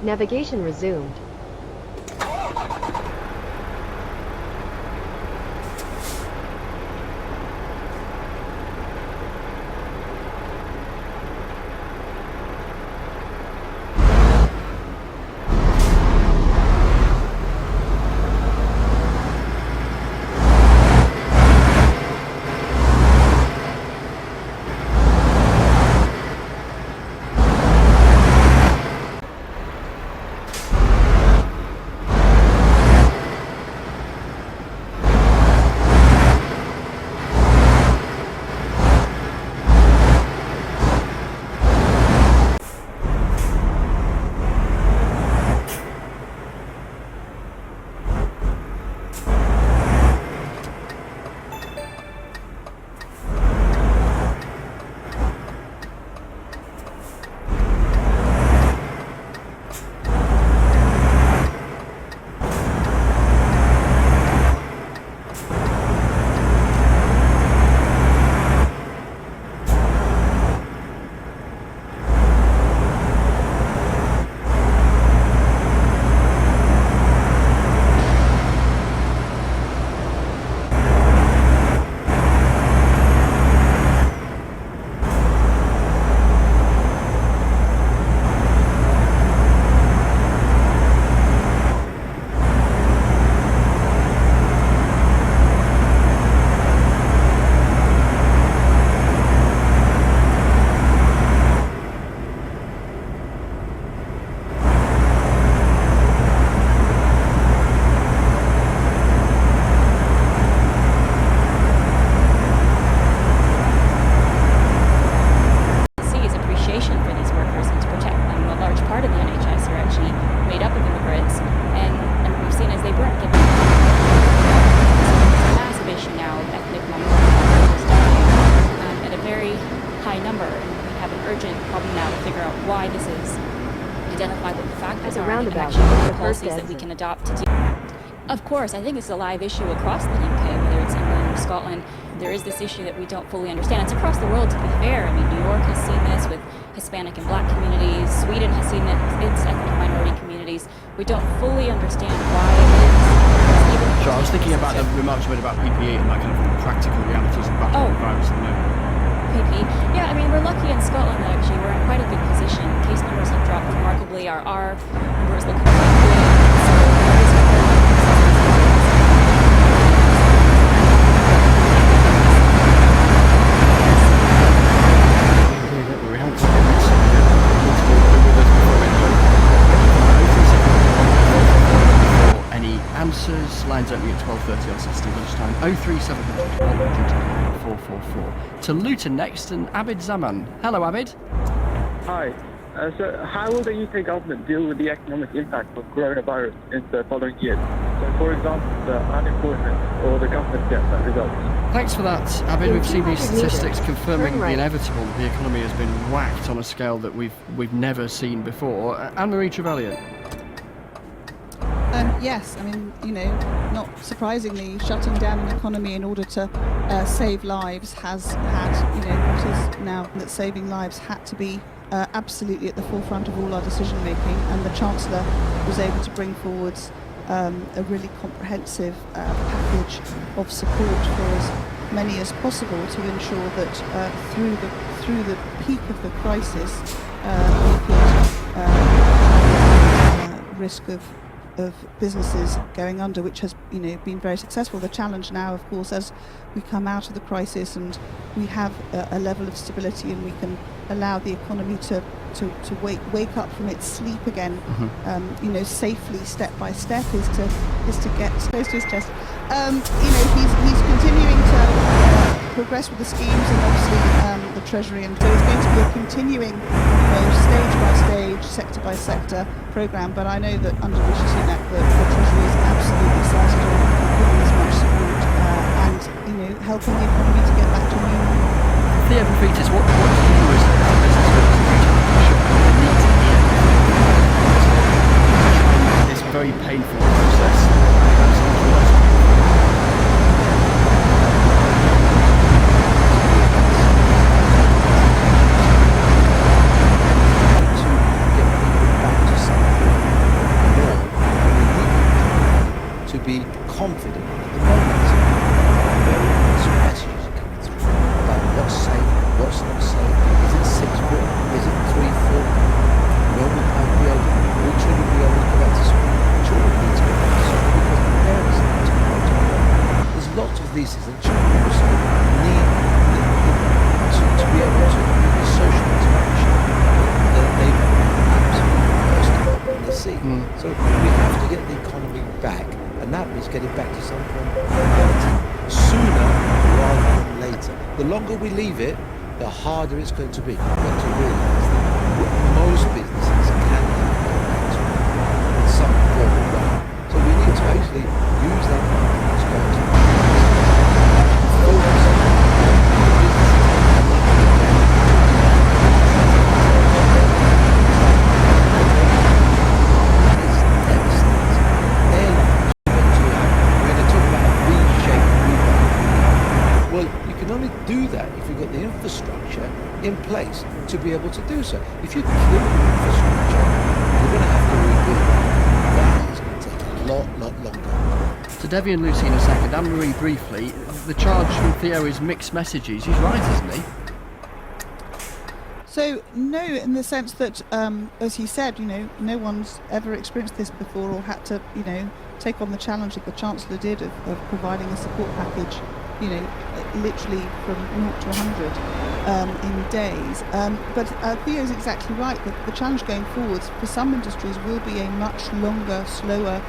Navigation resumed. That we can adopt to do. Of course, I think it's a live issue across the UK, whether it's England or Scotland. There is this issue that we don't fully understand. It's across the world, to be fair. I mean, New York has seen this with Hispanic and Black communities. Sweden has seen it with its ethnic minority communities. We don't fully understand why it is. Sure, I was thinking about the remarks you made about PPE and that kind of practical realities of battling the virus at the moment. PPE. Yeah, I mean, we're lucky in Scotland that actually we're in quite a good position. Case numbers have dropped remarkably. Our R numbers look quite good. Any answers? Lines opening at 12:30 on Saturday lunchtime. 03700 444. To Luton next, and Abid Zaman. Hello, Abid. Hi. So how will the UK government deal with the economic impact of coronavirus in the following years? So, for example, the unemployment or the government debt that results. Thanks for that, Abid. We've seen these statistics confirming the inevitable. The economy has been whacked on a scale that we've never seen before. Anne-Marie Trevelyan. Yes, I mean, not surprisingly, shutting down an economy in order to save lives has had, what is now that saving lives had to be absolutely at the forefront of all our decision making, and the Chancellor was able to bring forwards a really comprehensive package of support for as many as possible to ensure that through the peak of the crisis we could risk of businesses going under, which has been very successful. The challenge now, of course, as we come out of the crisis and we have a level of stability and we can allow the economy to wake up from its sleep again, safely, step by step, is to get close to his chest. He's continuing to progress with the schemes, and obviously the Treasury, and so it's going to be a continuing, stage by stage, sector by sector programme. But I know that under Rishi Sunak, the Treasury is absolutely started on giving as much support and helping the economy to get back to normal. Theo Profitis, what do you as a business this very painful process? sooner rather than later. The longer we leave it, the harder it's going to be. You've got to realise that most businesses can in some form or way. So we need to actually use that money that's going to focus on the businesses and not the Well, you can only do that if you've got the infrastructure in place to be able to do so. If you kill the infrastructure, you're going to have to rebuild. That is going to take a lot longer. To Debbie and Lucy in a second. Anne-Marie, briefly, the charge from Theo is mixed messages. He's right, isn't he? So no, in the sense that, as he said, no one's ever experienced this before or had to, take on the challenge that the Chancellor did of providing a support package, literally from 0 to 100 in days. But Theo's exactly right that the challenge going forwards for some industries will be a much longer, slower